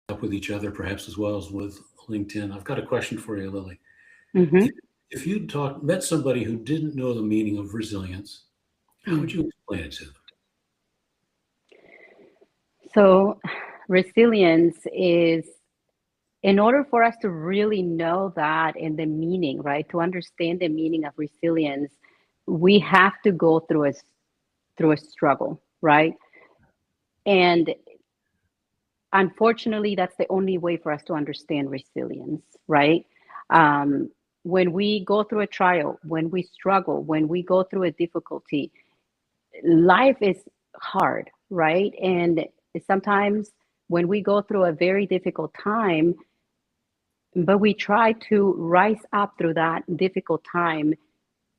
up with each other, perhaps as well as with LinkedIn. I've got a question for you, Lily. Mm-hmm. If you met somebody who didn't know the meaning of resilience, how would Mm. you explain it to them? So, resilience is, in order for us to really know that and the meaning, right? To understand the meaning of resilience, we have to go through a struggle, right? And unfortunately, that's the only way for us to understand resilience, right? Um, when we go through a trial, when we struggle, when we go through a difficulty, life is hard, right? And sometimes when we go through a very difficult time, but we try to rise up through that difficult time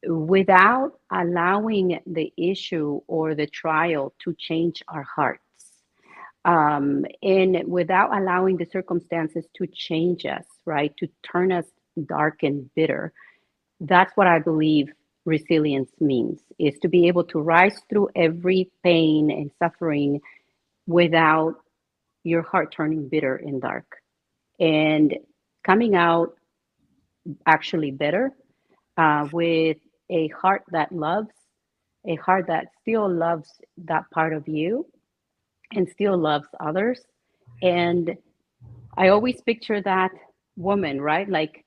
without allowing the issue or the trial to change our hearts, and without allowing the circumstances to change us, right? To turn us dark and bitter. That's what I believe resilience means, is to be able to rise through every pain and suffering without your heart turning bitter and dark, and coming out actually better, with a heart that loves, a heart that still loves that part of you and still loves others. And I always picture that woman, right? Like,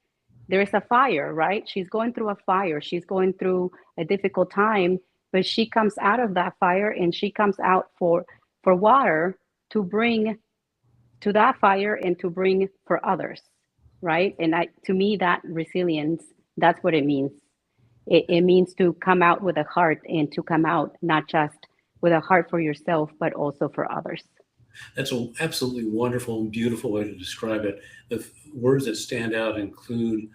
there is a fire, right? She's going through a fire, she's going through a difficult time, but she comes out of that fire and she comes out for water to bring to that fire and to bring for others, right? And to me, that resilience, that's what it means. It means to come out with a heart, and to come out not just with a heart for yourself, but also for others. That's an absolutely wonderful and beautiful way to describe it. The words that stand out include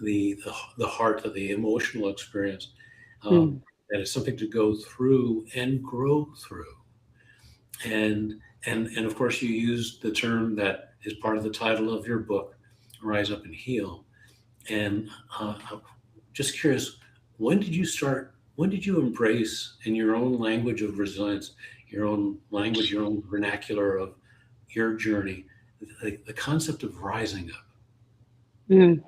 the heart, the emotional experience. Um, Mm, that is something to go through and grow through. And and of course, you used the term that is part of the title of your book, "Rise Up and Heal." And I'm just curious, when did you start? When did you embrace, in your own language of resilience, your own language, your own vernacular of your journey, the concept of rising up? mm.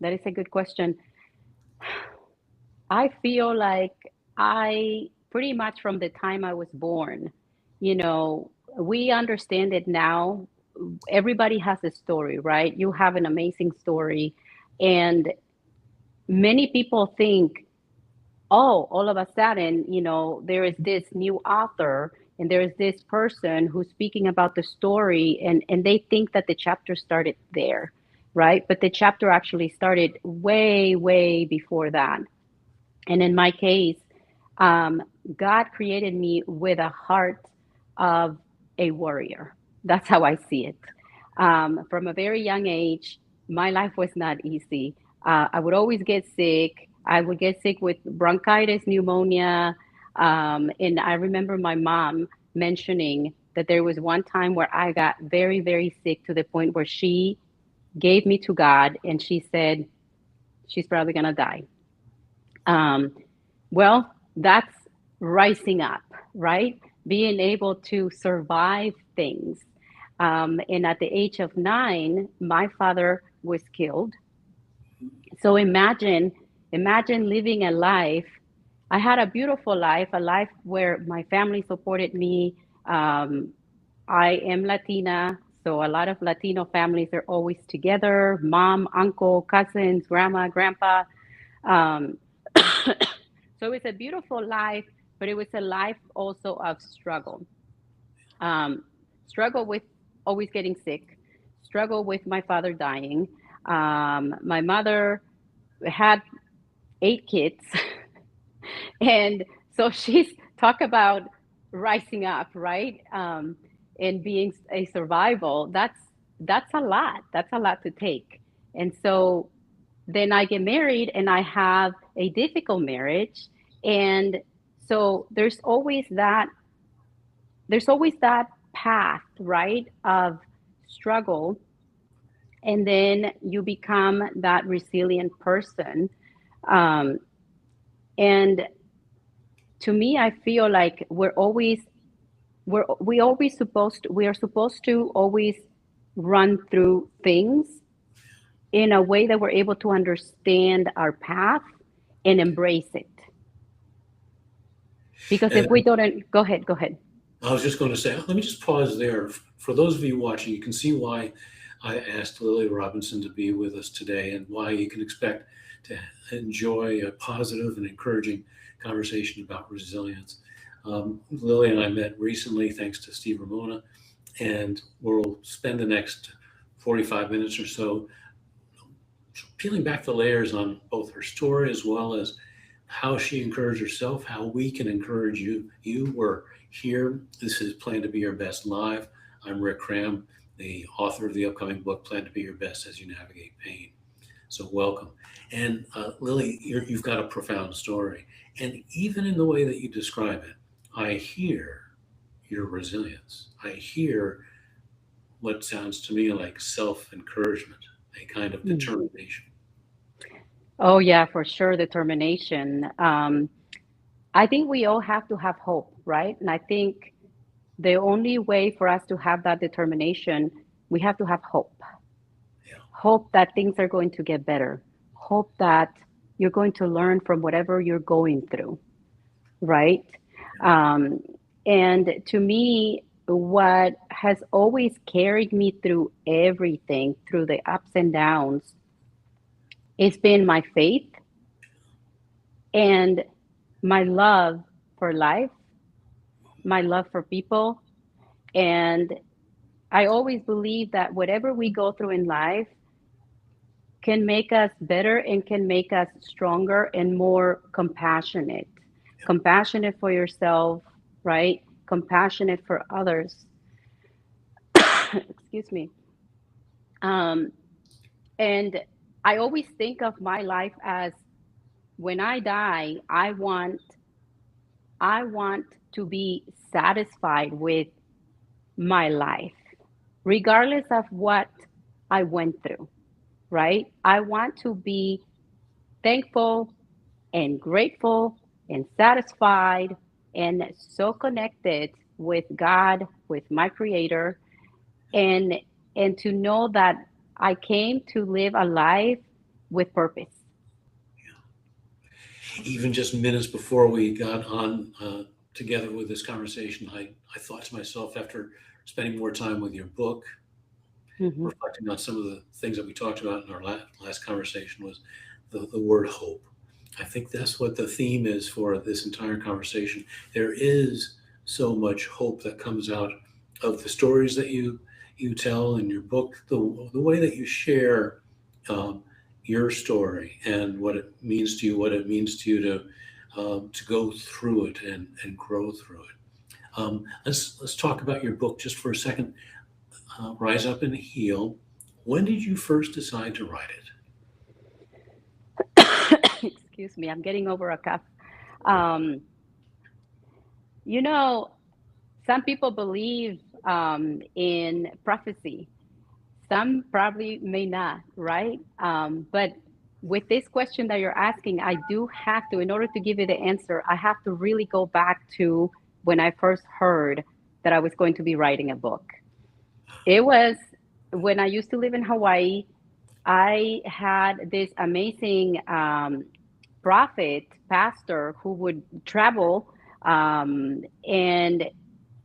That is a good question. I feel like I pretty much from the time I was born, you know, we understand it now. Everybody has a story, right? You have an amazing story. And many people think, oh, all of a sudden, there is this new author and there is this person who's speaking about the story, and they think that the chapter started there, right? But the chapter actually started way, way before that. And in my case, um, God created me with a heart of a warrior. That's how I see it. From a very young age, my life was not easy. I would always get sick. I would get sick with bronchitis, pneumonia. And I remember my mom mentioning that there was one time where I got very, very sick, to the point where she gave me to God and she said, she's probably going to die. Um, well, that's rising up, right? Being able to survive things. And at the age of 9, my father was killed. So imagine living a life. I had a beautiful life, a life where my family supported me. Um, I am Latina, so a lot of Latino families are always together: mom, uncle, cousins, grandma, grandpa. Um, so it's a beautiful life, but it was a life also of struggle. Um, Struggle with always getting sick, struggle with my father dying. My mother had 8 kids. And so she's talk about rising up, right? And being a survival. That's a lot. That's a lot to take. And so then I get married and I have a difficult marriage. And so there's always that path, right, of struggle. And then you become that resilient person. Um, and to me, I feel like we are supposed to always run through things in a way that we're able to understand our path and embrace it. Because if And we don't, go ahead, go ahead. I was just going to say, let me just pause there. For those of you watching, you can see why I asked Lily Robinson to be with us today and why you can expect to enjoy a positive and encouraging conversation about resilience. Lily and I met recently, thanks to Steve Ramona, and we'll spend the next 45 minutes or so peeling back the layers on both her story as well as how she encouraged herself, how we can encourage you. You were here. This is Plan to Be Your Best Live. I'm Rick Cram, the author of the upcoming book, Plan to Be Your Best as You Navigate Pain. So welcome. And Lily, you've got a profound story. And even in the way that you describe it, I hear your resilience. I hear what sounds to me like self-encouragement, a kind of determination. Oh, yeah, for sure, determination. I think we all have to have hope, right? And I think the only way for us to have that determination, we have to have hope. Yeah. Hope that things are going to get better. Hope that you're going to learn from whatever you're going through, right? And to me, what has always carried me through everything, through the ups and downs, it's been my faith and my love for life, my love for people. And I always believe that whatever we go through in life can make us better and can make us stronger and more compassionate. Compassionate for yourself, right? Compassionate for others. Excuse me. Um, and I always think of my life as when I die, I want to be satisfied with my life, regardless of what I went through, right? I want to be thankful and grateful and satisfied and so connected with God, with my creator, and and to know that I came to live a life with purpose. Even just minutes before we got on together with this conversation, I thought to myself, after spending more time with your book, Mhm. reflecting on some of the things that we talked about in our last conversation, was the word hope. I think that's what the theme is for this entire conversation. There is so much hope that comes out of the stories that you tell in your book, the way that you share um, your story and what it means to you, what it means to you to go through it and grow through it. Let's talk about your book just for a second. Rise Up and Heal. When did you first decide to write it? Excuse me, I'm getting over a cough. Um, you know, some people believe in prophecy. Some probably may not, right? But with this question that you're asking, I do have to, in order to give you the answer, I have to really go back to when I first heard that I was going to be writing a book. It was when I used to live in Hawaii. I had this amazing prophet, pastor who would travel, and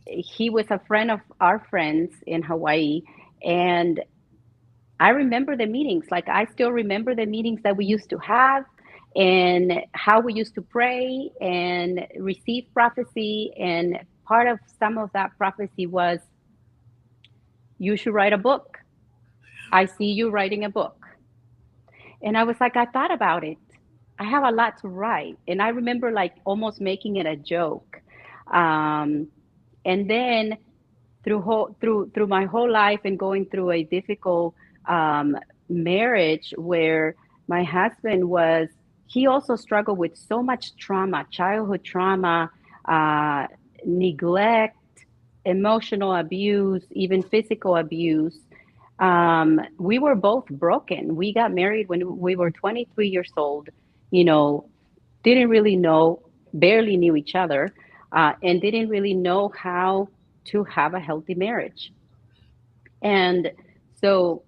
he was a friend of our friends in Hawaii. And I remember the meetings. Like I still remember the meetings that we used to have and how we used to pray and receive prophecy. And part of some of that prophecy was, you should write a book. I see you writing a book. And I was like, I thought about it. I have a lot to write. And I remember like almost making it a joke. Um, and then through my whole life and going through a difficult um, marriage where my husband was, he also struggled with so much trauma, childhood trauma, uh, neglect, emotional abuse, even physical abuse. We were both broken. We got married when we were 23 years old, you know, didn't really know, barely knew each other, and didn't really know how to have a healthy marriage. And so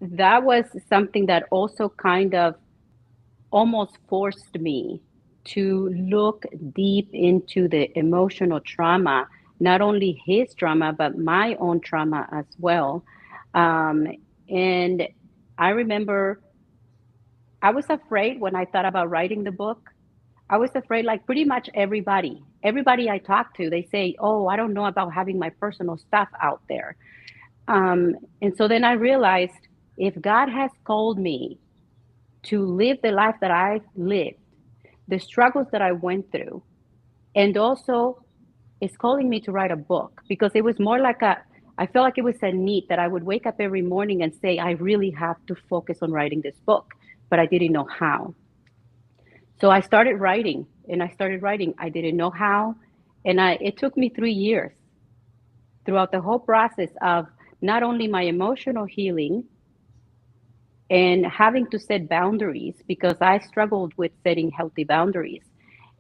that was something that also kind of almost forced me to look deep into the emotional trauma, not only his trauma, but my own trauma as well. Um, and I remember I was afraid when I thought about writing the book. I was afraid, like pretty much everybody I talk to, they say, "Oh, I don't know about having my personal stuff out there." And so then I realized if God has called me to live the life that I lived, the struggles that I went through, and also is calling me to write a book, because it was more like I felt like it was a need that I would wake up every morning and say, I really have to focus on writing this book, but I didn't know how. So I started writing and I started writing. I didn't know how. And it took me 3 years throughout the whole process of not only my emotional healing and having to set boundaries, because I struggled with setting healthy boundaries.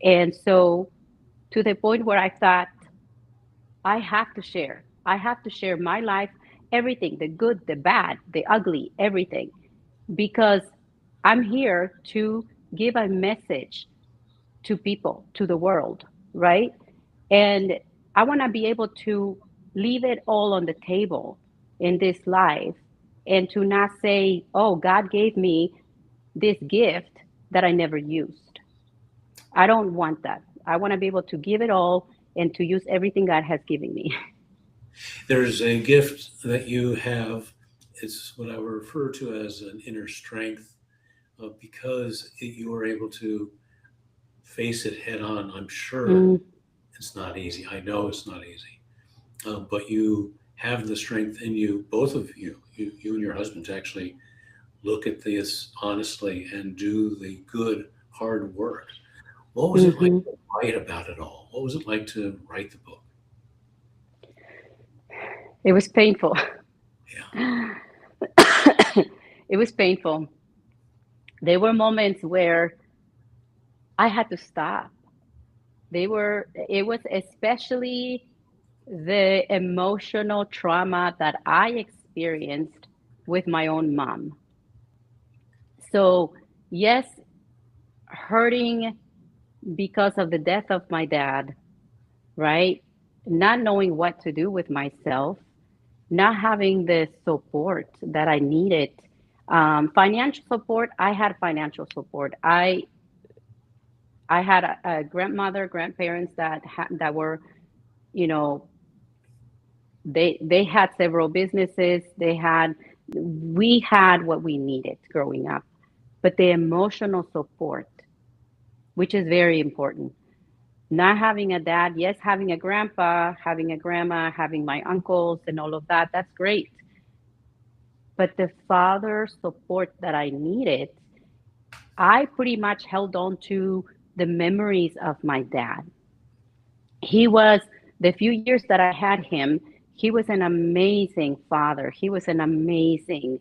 And so to the point where I thought, I have to share. I have to share my life, everything, the good, the bad, the ugly, everything, because I'm here to give a message to people, to the world, right? And I want to be able to leave it all on the table in this life, and to not say, oh, God gave me this gift that I never used. I don't want that. I want to be able to give it all and to use everything God has given me. There's a gift that you have. It's what I would refer to as an inner strength, because you were able to face it head on. I'm sure Mm, it's not easy. I know it's not easy, but you have the strength in you, both of you, you and your husband, to actually look at this honestly and do the good, hard work. What was it like hmm. to write about it all? What was it like to write the book? It was painful. Yeah. It was painful. There were moments where I had to stop. It was especially the emotional trauma that I experienced with my own mom. So, yes, hurting because of the death of my dad, right? Not knowing what to do with myself, not having the support that I needed. Financial support, I had financial support. I had a grandmother, grandparents that were, you know, they had several businesses. We had what we needed growing up, but the emotional support, which is very important. Not having a dad, yes, having a grandpa, having a grandma, having my uncles and all of that, that's great. But the father support that I needed, I pretty much held on to the memories of my dad. He was, the few years that I had him, he was an amazing father. He was an amazing,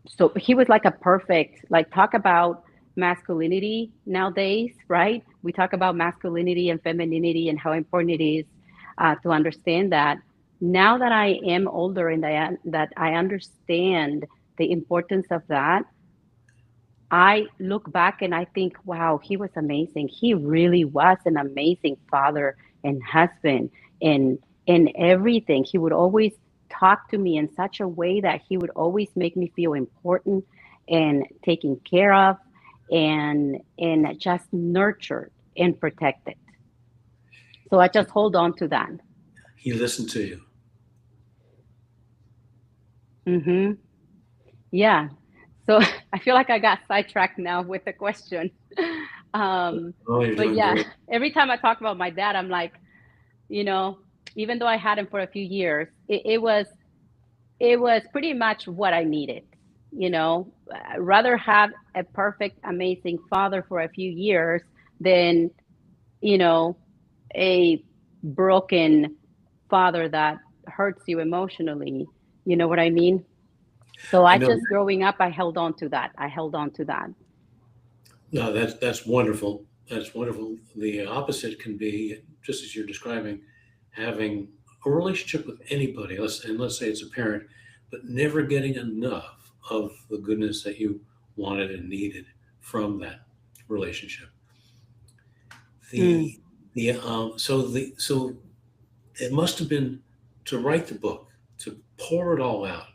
so he was like a perfect, like, talk about masculinity nowadays, right? We talk about masculinity and femininity and how important it is to understand that. Now that I am older and that I understand the importance of that, I look back and I think, wow, he was amazing. He really was an amazing father and husband and everything. He would always talk to me in such a way that he would always make me feel important and taken care of, and just nurtured and protected. So I just hold on to that. He listened to you. Hmm. Yeah. So I feel like I got sidetracked now with the question. Um, Oh, you're but doing yeah, great. every time I talk about my dad, I'm like, you know, even though I had him for a few years, it was pretty much what I needed. Rather have a perfect, amazing father for a few years than, you know, a broken father that hurts you emotionally. You know what I mean? So I I know. just, growing up, I held on to that. I held on to that. No, that's wonderful. That's wonderful. The opposite can be, just as you're describing, having a relationship with anybody, let's say it's a parent, but never getting enough of the goodness that you wanted and needed from that relationship. Mm. So it must have been, to write the book, to pour it all out,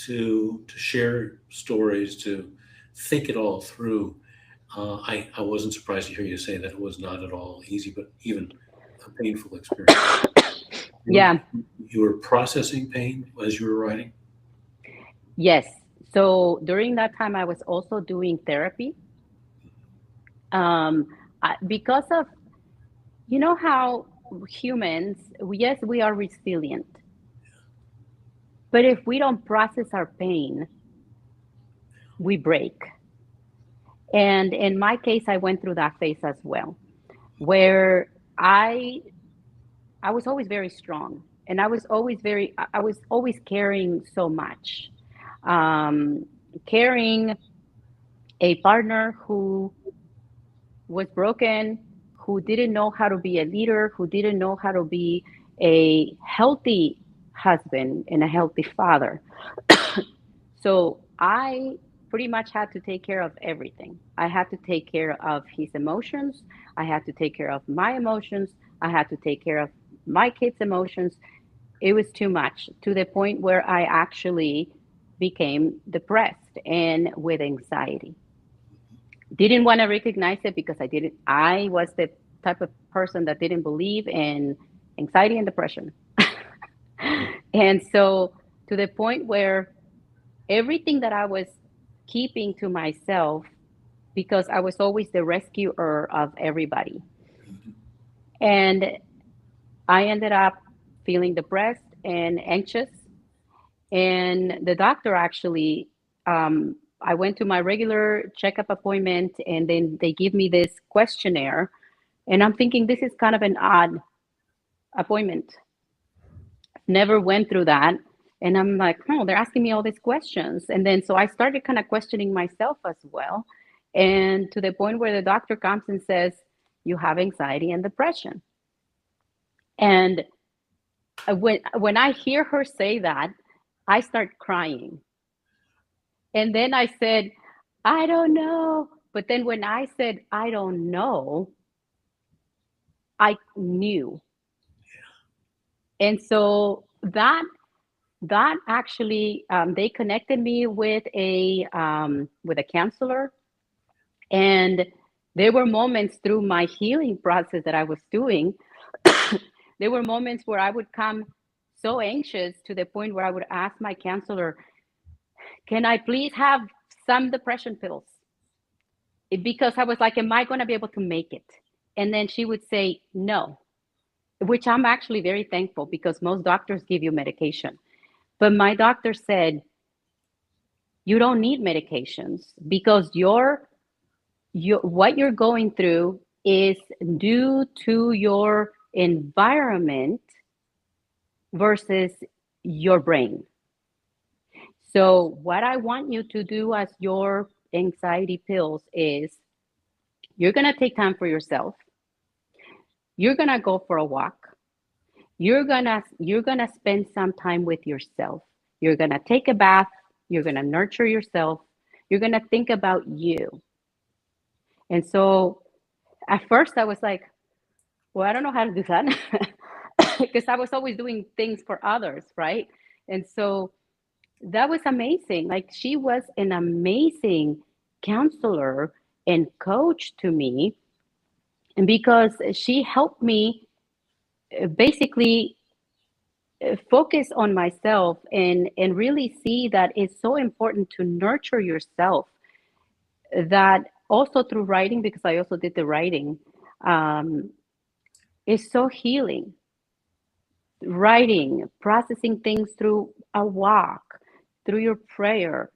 to share stories, to think it all through. I wasn't surprised to hear you say that it was not at all easy, but even a painful experience. Yeah. You were processing pain as you were writing? Yes. So during that time, I was also doing therapy. Um, because of, you know how humans, yes, we are resilient, but if we don't process our pain, we break. And in my case, I went through that phase as well, where I I was always very strong, and I was always carrying so much, um, carrying a partner who was broken, who didn't know how to be a leader, who didn't know how to be a healthy husband and a healthy father. So I pretty much had to take care of everything. I had to take care of his emotions. I had to take care of my emotions. I had to take care of my kids' emotions. It was too much, to the point where I actually became depressed and with anxiety. Didn't want to recognize it because I was the type of person that didn't believe in anxiety and depression. And so, to the point where everything that I was keeping to myself, because I was always the rescuer of everybody. And I ended up feeling depressed and anxious. And the doctor actually, I went to my regular checkup appointment, and then they give me this questionnaire. And I'm thinking, this is kind of an odd appointment. Never went through that. And I'm like, oh, they're asking me all these questions. And then so I started kind of questioning myself as well. And to the point where the doctor comes and says, you have anxiety and depression. And when I hear her say that, I start crying. And then I said, I don't know. But then when I said, I don't know, I knew. And so that actually, they connected me with a counselor. And there were moments through my healing process that I was doing, there were moments where I would come so anxious to the point where I would ask my counselor, can I please have some depression pills? Because I was like, am I going to be able to make it? And then she would say no, which I'm actually very thankful, because most doctors give you medication. But my doctor said, you don't need medications, because what you're going through is due to your environment versus your brain. So what I want you to do as your anxiety pills is, you're going to take time for yourself. You're going to go for a walk. You're going to spend some time with yourself. You're going to take a bath. You're going to nurture yourself. You're going to think about you. And so at first I was like, well, I don't know how to do that, because I was always doing things for others, right? And so that was amazing. Like, she was an amazing counselor and coach to me. And because she helped me basically focus on myself, and really see that it's so important to nurture yourself. That also through writing, because I also did the writing, um, is so healing. Writing, processing things through a walk, through your prayer,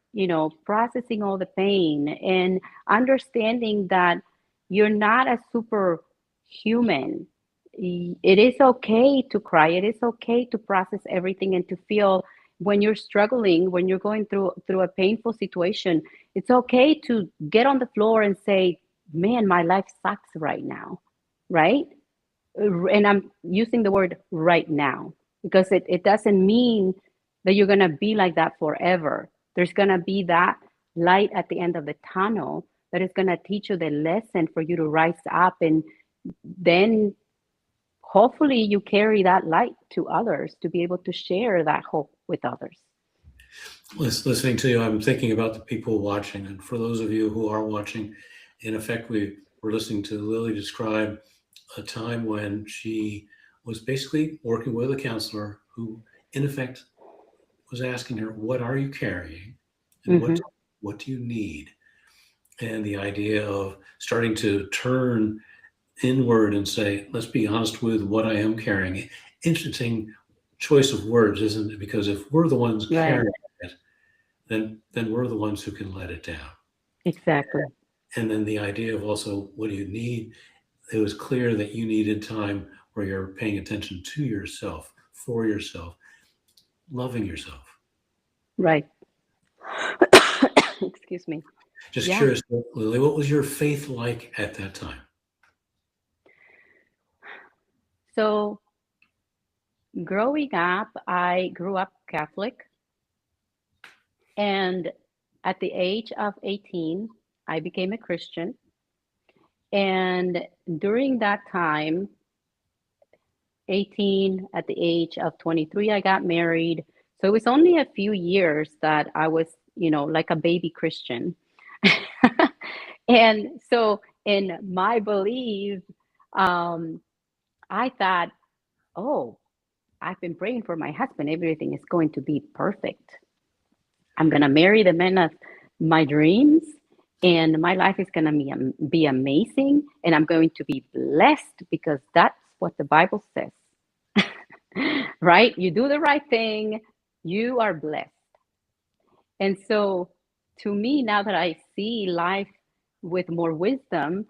processing all the pain, and understanding that you're not a superhuman. It is okay to cry. It is okay to process everything and to feel when you're struggling, when you're going through a painful situation. It's okay to get on the floor and say, man, my life sucks right now, right? and I'm using the word right now because it doesn't mean that you're going to be like that forever. There's going to be that light at the end of the tunnel that is going to teach you the lesson for you to rise up, and then hopefully you carry that light to others to be able to share that hope with others. Listening to you, I'm thinking about the people watching. And for those of you who are watching, in effect, we're listening to Lily describe a time when she was basically working with a counselor who, in effect, was asking her, "What are you carrying? And Mm-hmm. what do you need?" And the idea of starting to turn inward and say, "Let's be honest with what I am carrying." Interesting choice of words, isn't it? Because if we're the ones Right. carrying it, then we're the ones who can let it down. Exactly. And then the idea of also, what do you need? It was clear that you needed time where you're paying attention to yourself, for yourself, loving yourself. Right. Excuse me. Just Yeah. curious, Lily, what was your faith like at that time? So growing up, I grew up Catholic, and at the age of 18, I became a Christian. And during that time, 18, at the age of 23, I got married. So it was only a few years that I was, like a baby Christian. And so, in my belief, um, I thought, oh, I've been praying for my husband. Everything is going to be perfect. I'm going to marry the man of my dreams, and my life is going to be amazing, and I'm going to be blessed because that's what the Bible says. Right? You do the right thing, you are blessed. And so, to me, now that I see life with more wisdom,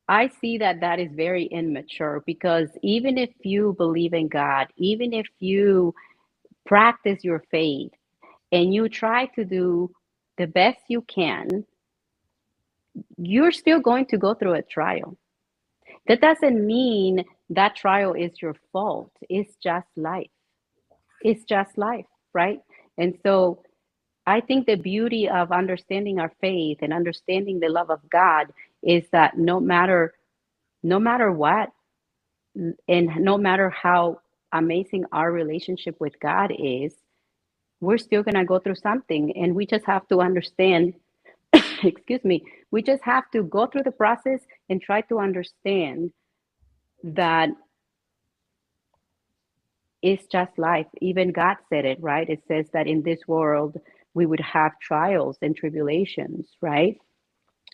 I see that that is very immature because even if you believe in God, even if you practice your faith and you try to do the best you can, you're still going to go through a trial. That doesn't mean that trial is your fault. It's just life. It's just life, right? And so I think the beauty of understanding our faith and understanding the love of God is that no matter what, and no matter how amazing our relationship with God is, we're still going to go through something, and we just have to understand excuse me, we just have to go through the process and try to understand that it's just life. Even God said it, right? It says that in this world we would have trials and tribulations, right?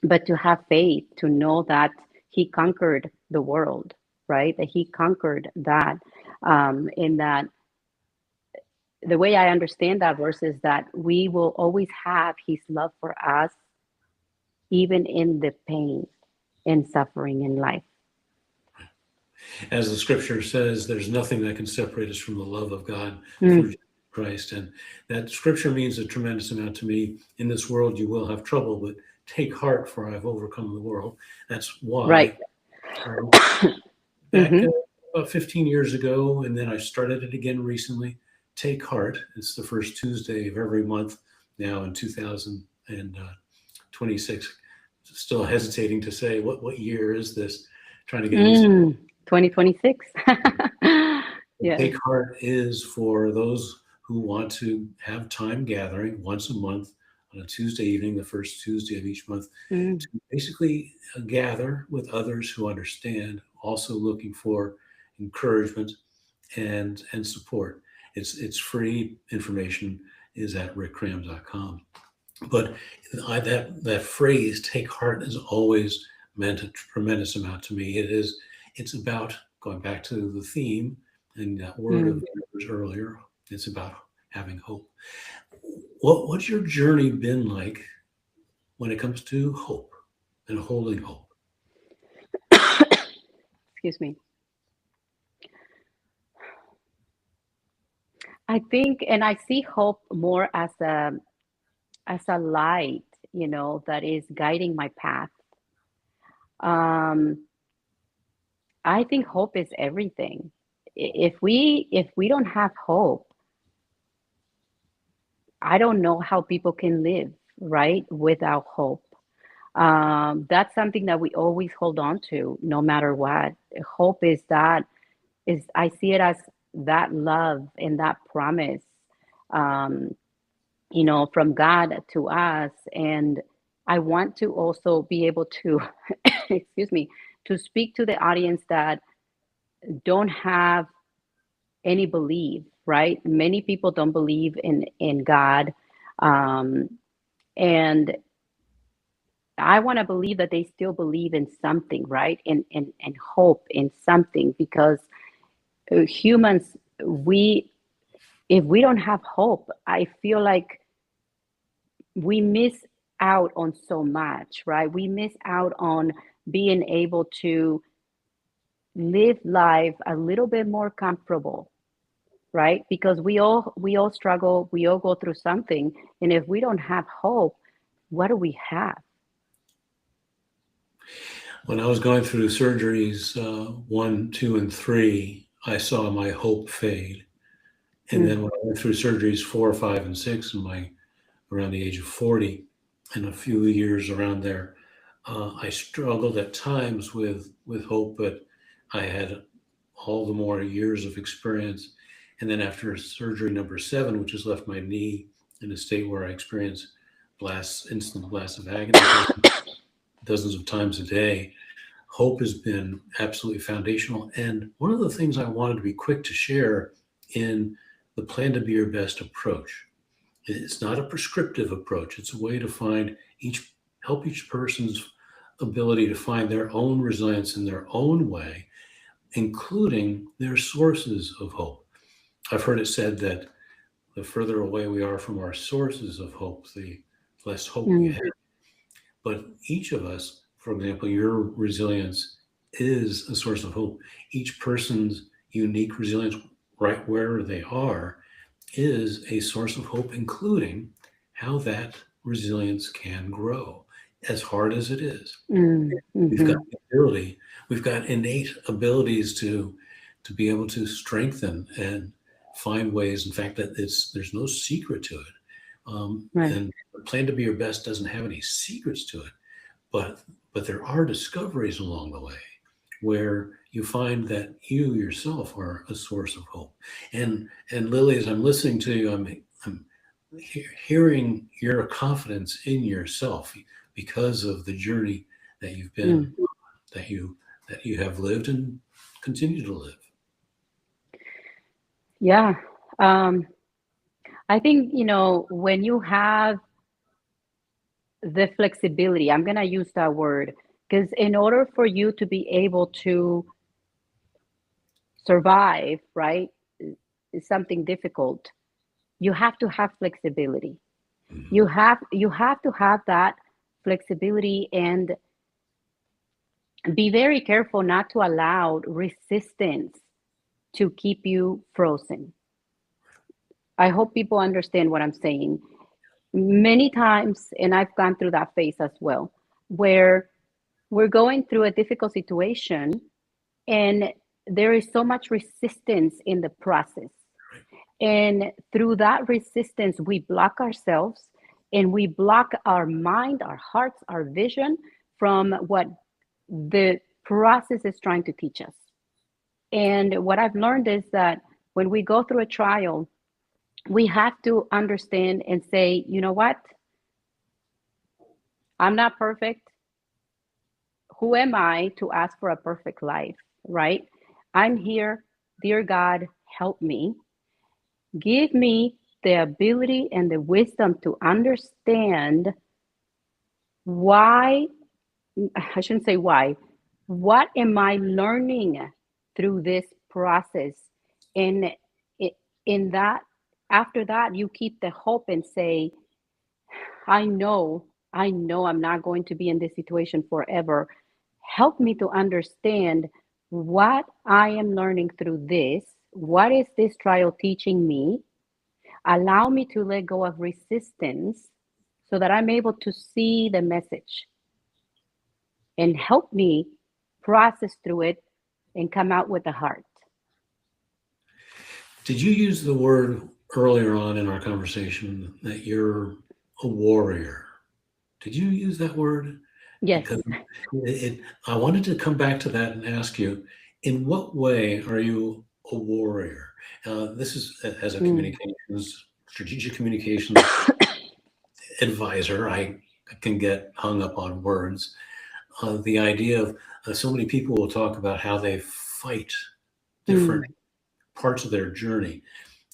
But to have faith, to know that He conquered the world, right? That He conquered that. In that, the way I understand that verse is that we will always have His love for us, even in the pain and suffering in life. As the scripture says, there's nothing that can separate us from the love of God through Mm, Christ. And that scripture means a tremendous amount to me. In this world, you will have trouble, but take heart, for I've overcome the world. That's right. why. Back Hmm. about 15 years ago, and then I started it again recently. Take heart. It's the first Tuesday of every month now in 2026. Still hesitating to say what year is this. Trying to get used to 2026. it. Yes. Take heart is for those who want to have time gathering once a month on a Tuesday evening, the first Tuesday of each month, Mm, to basically gather with others who understand, also looking for encouragement and support. It's free. Information is at rickcram.com. But that phrase "take heart" has always meant a tremendous amount to me. It's about going back to the theme and that word of mm. yours earlier. It's about having hope. What's your journey been like when it comes to hope and holding hope? Excuse me. I think, and I see hope more as a light, that is guiding my path. Um, I think hope is everything. If we don't have hope, I don't know how people can live, right, without hope. That's something that we always hold on to, no matter what. Hope is I see it as that love and that promise, um, from God to us. And I want to also be able to, excuse me, to speak to the audience that don't have any belief, right? Many people don't believe in God. Um, and I want to believe that they still believe in something, right? And hope in something, because humans, we if we don't have hope, I feel like we miss out on so much, right? We miss out on being able to live life a little bit more comfortable, right? Because we all struggle, we all go through something, and if we don't have hope, what do we have? When I was going through surgeries, 1, 2, and 3, I saw my hope fade. And Mm, then when I went through surgeries 4, 5, and 6, around the age of 40, and a few years around there, I struggled at times with hope, but I had all the more years of experience. And then after surgery number 7, which has left my knee in a state where I experience instant blasts of agony dozens of times a day, hope has been absolutely foundational. And one of the things I wanted to be quick to share in the Plan to Be Your Best approach, it's not a prescriptive approach. It's a way to help each person's ability to find their own resilience in their own way, including their sources of hope. I've heard it said that the further away we are from our sources of hope, the less hope we mm, have. But each of us, for example, your resilience is a source of hope. Each person's unique resilience, right where they are, is a source of hope, including how that resilience can grow, as hard as it is. mm, We've got mhm, the ability, we've got innate abilities to be able to strengthen and find ways. In fact, there's no secret to it. right. And the Plan to Be Your Best doesn't have any secrets to it, but there are discoveries along the way where you find that you yourself are a source of hope. And Lily, as I'm listening to you, I'm hearing your confidence in yourself because of the journey that you've been Mm, that you have lived and continue to live. yeah. Um, I think, when you have the flexibility, I'm going to use that word, because in order for you to be able to survive, right, is something difficult, you have to have flexibility. Mhm. You have to have that flexibility, and be very careful not to allow resistance to keep you frozen. I hope people understand what I'm saying. Many times, and I've gone through that phase as well, where we're going through a difficult situation, and there is so much resistance in the process. And through that resistance, we block ourselves, and we block our mind, our hearts, our vision from what the process is trying to teach us. And what I've learned is that when we go through a trial, we have to understand and say, you know what? I'm not perfect. Who am I to ask for a perfect life, right? I'm here. Dear God, help me. Give me the ability and the wisdom to understand why, I shouldn't say why, what am I learning through this process? And in that, after that, you keep the hope and say, I know I'm not going to be in this situation forever. Help me to understand what I am learning through this. What is this trial teaching me? Allow me to let go of resistance so that I'm able to see the message, and help me process through it and come out with the heart. Did you use the word earlier on in our conversation that you're a warrior? Did you use that word? Yes. Because I wanted to come back to that and ask you, in what way are you a warrior? This is as a Mm. strategic communications advisor. I can get hung up on words. The idea of so many people will talk about how they fight different Mm. parts of their journey.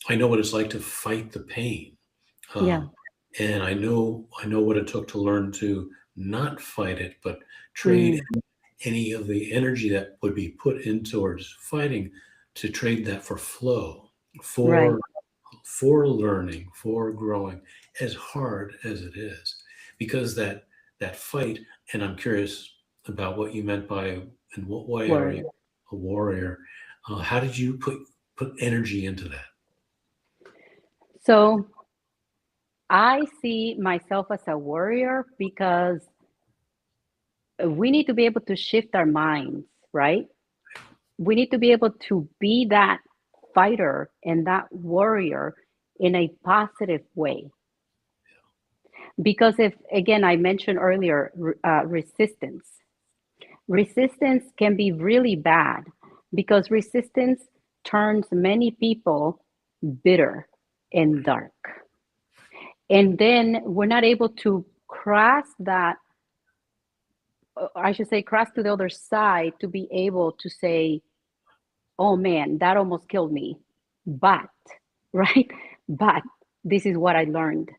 I know what it's like to fight the pain, Yeah. um, and I know what it took to learn to not fight it, but trade Mm. any of the energy that would be put in towards fighting to trade that for flow, Right. for for learning, for growing, as hard as it is, because that fight. And I'm curious about what you meant by, in what way are you Warrior. a warrior? How did you put energy into that? So I see myself as a warrior because we need to be able to shift our minds, right? We need to be able to be that fighter and that warrior in a positive way. Because if, again, I mentioned earlier, resistance can be really bad because resistance turns many people bitter and dark. And then we're not able to cross that, I should say, cross to the other side to be able to say, oh man, that almost killed me. But, right? But this is what I learned.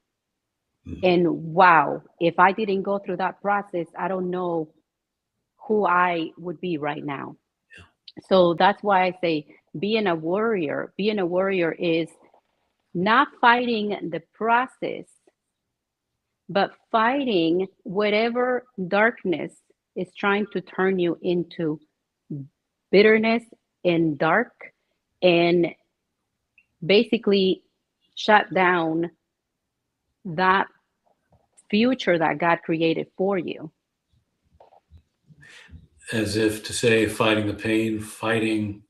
Mhm. And wow, if I didn't go through that process, I don't know who I would be right now. So that's why I say being a warrior is not fighting the process, but fighting whatever darkness is trying to turn you into bitterness and dark, and basically shut down that future that God created for you. As if to say, fighting the pain, fighting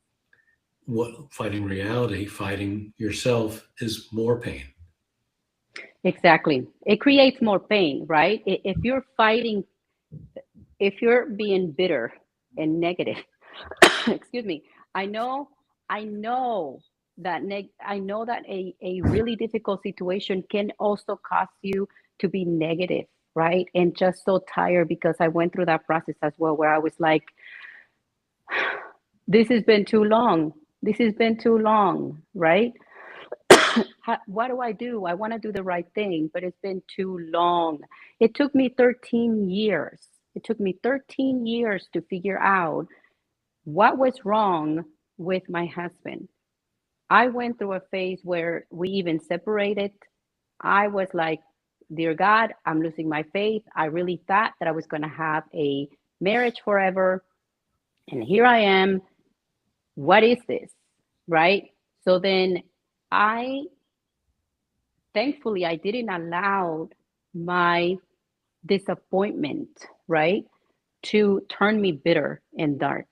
reality, fighting yourself is more pain. Exactly. It creates more pain, right? If you're fighting, if you're being bitter and negative, excuse me, I know, I know I know that a really difficult situation can also cause you to be negative, right? And just so tired because I went through that process as well, where I was like, this has been too long. This has been too long, right? What do I do? I want to do the right thing, but it's been too long. It took me 13 years. It took me 13 years to figure out what was wrong with my husband. I went through a phase where we even separated. I was like, dear God, I'm losing my faith. I really thought that I was going to have a marriage forever. And here I am. What is this? Right? So then I, thankfully, I didn't allow my disappointment, right, to turn me bitter and dark.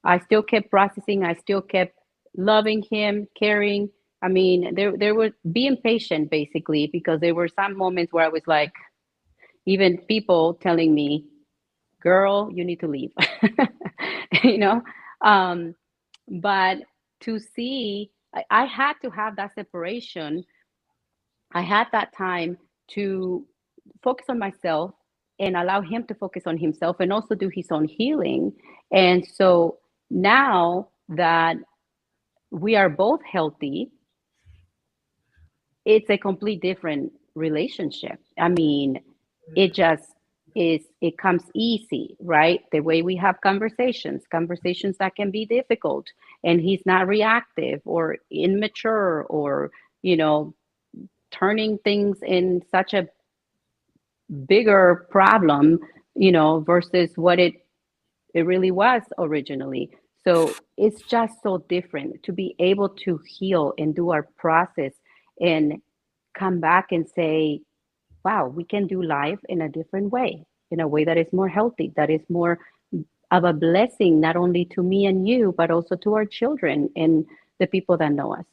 I still kept processing. I still kept loving him, caring. I mean, there was being patient basically, because there were some moments where I was like, even people telling me, "Girl, you need to leave," you know. Um, but to see, I had to have that separation. I had that time to focus on myself and allow him to focus on himself and also do his own healing. And so now that we are both healthy, it's a complete different relationship. I mean, it just it comes easy, right? The way we have conversations that can be difficult, and he's not reactive or immature or, you know, turning things in such a bigger problem, you know, versus what it really was originally. So it's just so different to be able to heal and do our process and come back and say, wow, we can do life in a different way, in a way that is more healthy, that is more of a blessing, not only to me and you, but also to our children and the people that know us.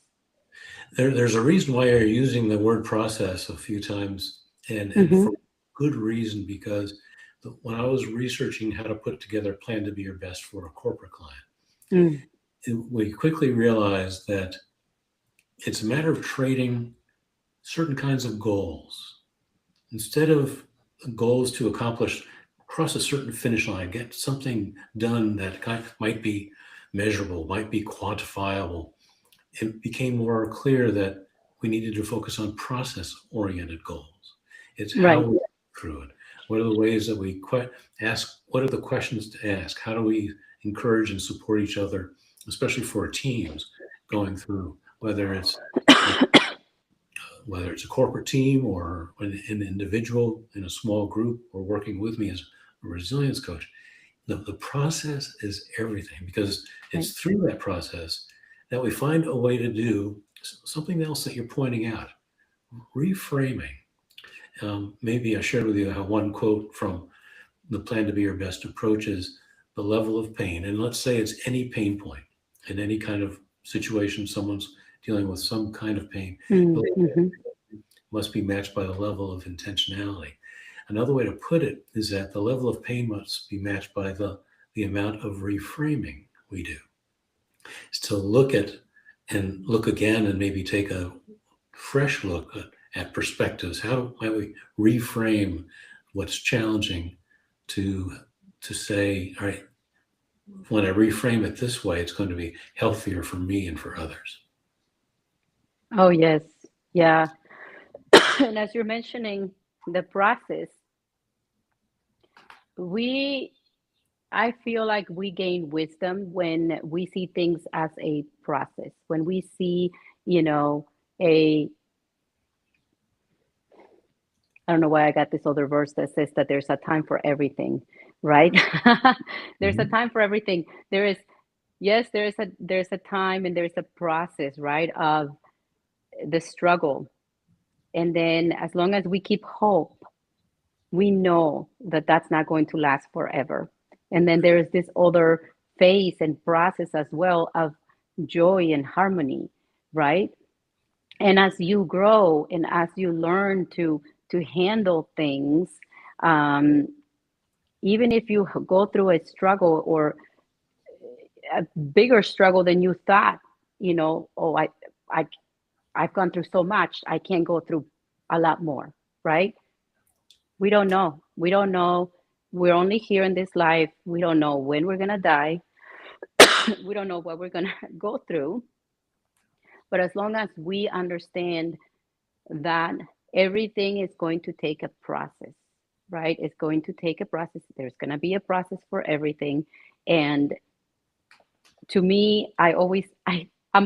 There's a reason why you're using the word process a few times, and Mm-hmm. for good reason, because when I was researching how to put together a plan to be your best for a corporate client, Mm. we quickly realized that it's a matter of trading certain kinds of goals. Instead of goals to accomplish, cross a certain finish line, get something done that might be measurable, might be quantifiable, it became more clear that we needed to focus on process-oriented goals. It's how Right. we go through it. What are the ways that we ask? What are the questions to ask? How do we encourage and support each other, especially for teams going through, whether it's a corporate team or an individual in a small group or working with me as a resilience coach. The process is everything, because Right. it's through that process that we find a way to do something else that you're pointing out, reframing. Maybe I shared with you how one quote from the Plan to Be Your Best approach is the level of pain. And let's say it's any pain point in any kind of situation, someone's dealing with some kind of pain. The Mm-hmm. must be matched by the level of intentionality. Another way to put it is that the level of pain must be matched by the amount of reframing we do. It's to look at and look again and maybe take a fresh look at perspectives. How might we reframe what's challenging to say, all right, when I reframe it this way, it's going to be healthier for me and for others. Oh, yes. Yeah. And as you're mentioning the process, we I feel like we gain wisdom when we see things as a process. When we see, you know, a I don't know why I got this other verse that says that there's a time for everything, right? There's a Mhm. time for everything. There is yes, there's a time and there's a process, right, of the struggle. And then as long as we keep hope, we know that that's not going to last forever. And then there is this other phase and process as well of joy and harmony, right? And as you grow and as you learn to handle things, um, even if you go through a struggle or a bigger struggle than you thought, oh, I I've gone through so much, I can't go through a lot more, right? We don't know. We don't know. We're only here in this life. We don't know when we're going to die. We don't know what we're going to go through. But as long as we understand that everything is going to take a process, right? It's going to take a process. There's going to be a process for everything. And to me, I'm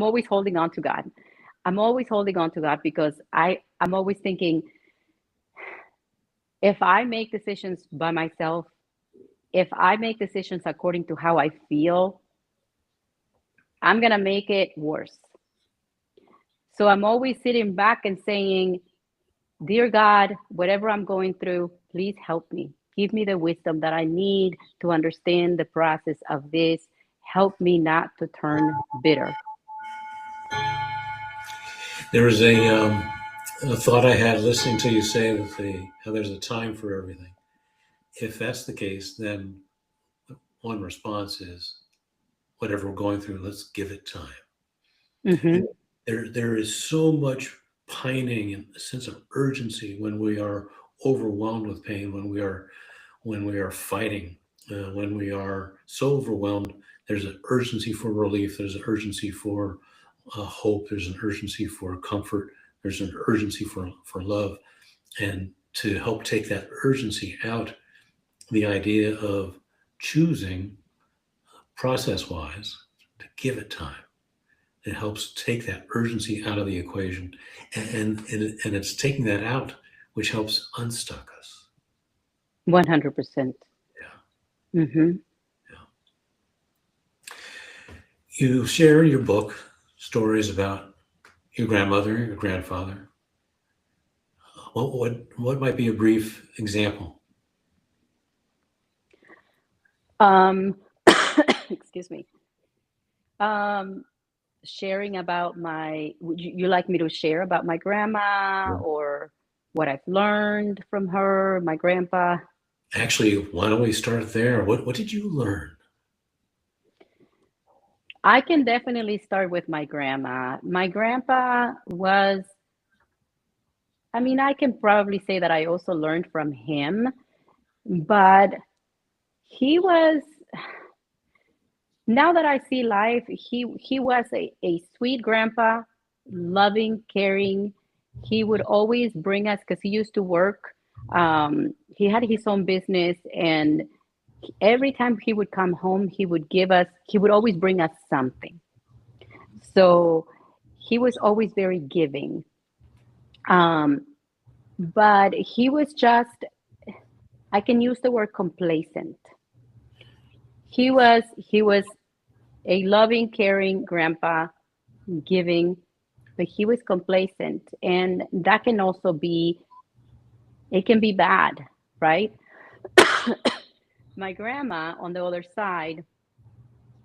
always holding on to God. I'm always holding on to God because I'm always thinking, if I make decisions by myself, if I make decisions according to how I feel, I'm going to make it worse. So I'm always sitting back and saying, Dear God, whatever I'm going through, please help me. Give me the wisdom that I need to understand the process of this. Help me not to turn bitter. There was a thought I had listening to you say that how there's a time for everything. If that's the case, then one response is whatever we're going through, let's give it time. And Mm-hmm. there is so much pining and a sense of urgency when we are overwhelmed with pain, when we are fighting, when we are so overwhelmed. There's an urgency for relief. There's an urgency for hope. There's an urgency for comfort. There's an urgency for love. And to help take that urgency out, the idea of choosing process wise to give it time. It helps take that urgency out of the equation. And it's taking that out which helps unstuck us. 100%. Yeah. Mm-hmm. Yeah. You share in your book stories about your grandmother, your grandfather. What might be a brief example? Um, excuse me. Um, Sharing about would you like me to share about my grandma or what I've learned from her, my grandpa? Actually, why don't we start there? What did you learn? I can definitely start with my grandma. My grandpa was, I mean, I can probably say that I also learned from him, but he was, now that I see life, he was a sweet grandpa, loving, caring. He would always bring us because he used to work. He had his own business, and every time he would come home, he would always bring us something. So he was always very giving. Um, but he was just, I can use the word complacent. He was a loving, caring grandpa, giving, but he was complacent. And that can also be, it can be bad, right? My grandma, on the other side,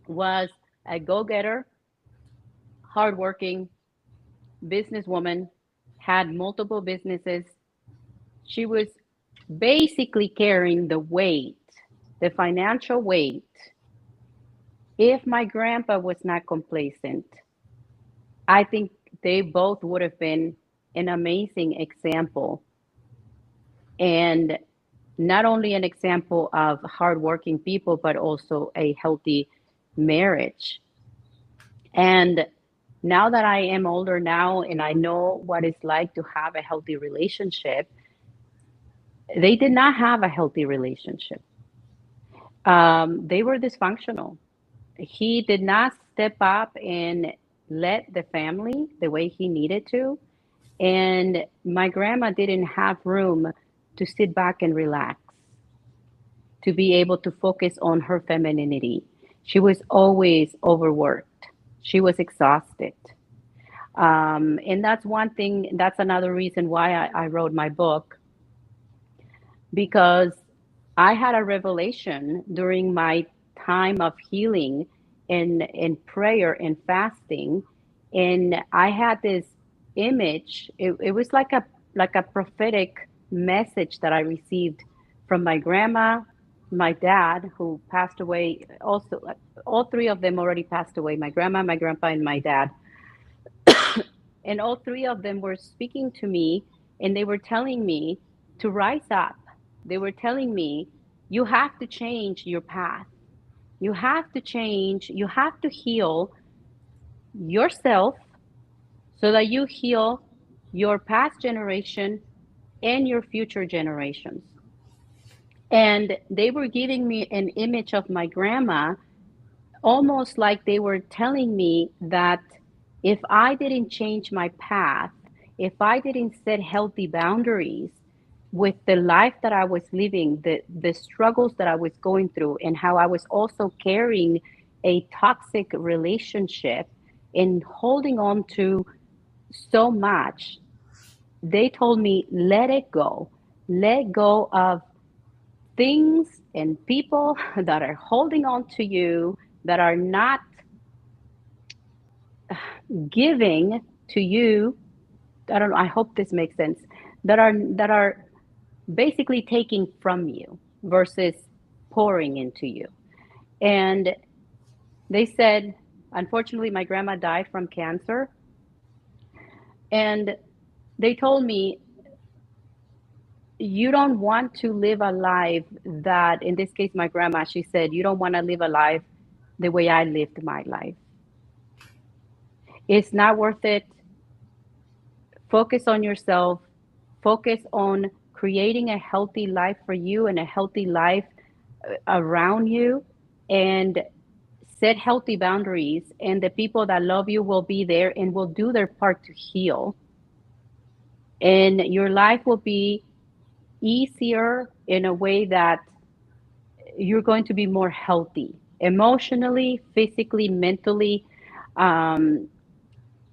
was a go getter, hardworking businesswoman, had multiple businesses. She was basically carrying the weight, the financial weight. If my grandpa was not complacent, I think they both would have been an amazing example, and not only an example of hardworking people, but also a healthy marriage. And now that I am older now and I know what it's like to have a healthy relationship, they did not have a healthy relationship. They were dysfunctional. He did not step up and led the family the way he needed to. And my grandma didn't have room to sit back and relax, to be able to focus on her femininity. She was always overworked. She was exhausted. And that's one thing, that's another reason why I wrote my book, because I had a revelation during my time of healing and prayer and fasting. And I had this image. It was like a prophetic message that I received from my grandma, my dad, who passed away also. All three of them already passed away, my grandma, my grandpa, and my dad. And all three of them were speaking to me, and they were telling me to rise up. They were telling me, you have to change your path. You have to change, you have to heal yourself so that you heal your past generation and your future generations. And they were giving me an image of my grandma, almost like they were telling me that if I didn't change my path, if I didn't set healthy boundaries with the life that I was living, the struggles that I was going through, and how I was also carrying a toxic relationship and holding on to so much, they told me, let it go. Let go of things and people that are holding on to you, that are not giving to you. I don't know, I hope this makes sense. That are basically taking from you versus pouring into you. And they said, unfortunately, my grandma died from cancer. And they told me, you don't want to live a life that, in this case, my grandma, she said, you don't want to live a life the way I lived my life. It's not worth it. Focus on yourself, focus on creating a healthy life for you and a healthy life around you, and set healthy boundaries, and the people that love you will be there and will do their part to heal, and your life will be easier in a way that you're going to be more healthy emotionally, physically, mentally. um,